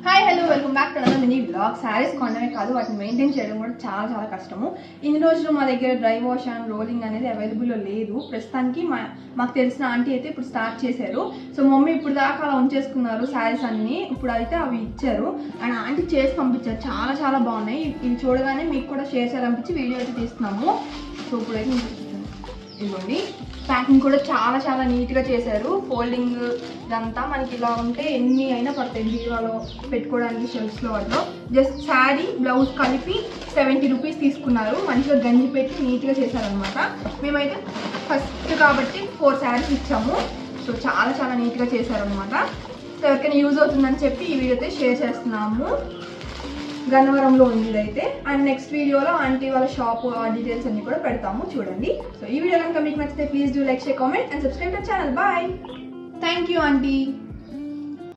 Hi hello welcome back to another mini vlog. Sarees కొనడమే కాదు వాటిని మెయింటైన్ చేయడం కూడా చాలా కష్టము. ఇన్ని రోజులు మా దగ్గర డ్రై వాష్ అండ్ రోలింగ్ అనేది అవైలబుల్లో లేదు. ప్రస్తుతానికి మాకు తెలిసిన ఆంటీ అయితే ఇప్పుడు స్టార్ట్ చేశారు. సో మమ్మీ ఇప్పుడు దాకా అలా ఉంచేసుకున్నారు శారీస్ అన్ని. ఇప్పుడు అయితే అవి ఇచ్చారు అండ్ ఆంటీ చేసి పంపించారు. చాలా బాగున్నాయి. ఇవి చూడగానే మీకు కూడా షేర్ చేయాలనిపించి వీడియో అయితే తీస్తున్నాము. సో ఇప్పుడైతే ఇదిగోండి, ప్యాకింగ్ కూడా చాలా నీట్గా చేశారు. ఫోల్డింగ్ ఇదంతా మనకి ఇలా ఉంటే ఎన్ని అయినా పడతాయి బీరువాలో పెట్టుకోవడానికి, షెల్ఫ్స్లో వాటిలో. జస్ట్ శారీ బ్లౌజ్ కలిపి 70 రూపీస్ తీసుకున్నారు. మంచిగా గంజి పెట్టి నీట్గా చేశారనమాట. మేమైతే ఫస్ట్ కాబట్టి 4 శారీస్ ఇచ్చాము. సో చాలా నీట్గా చేశారనమాట. సో ఎవరికైనా యూజ్ అవుతుందని చెప్పి ఈ వీడియో అయితే షేర్ చేస్తున్నాము. గన్నవరంలో ఉంది ఇదైతే. అండ్ నెక్స్ట్ వీడియోలో ఆంటీ వాళ్ళ షాప్ డీటెయిల్స్ అన్ని కూడా పెడతాము, చూడండి. సో ఈ వీడియో కనుక మీకు నచ్చితే please do like, share, comment and subscribe to channel. Bye. Thank you aunty.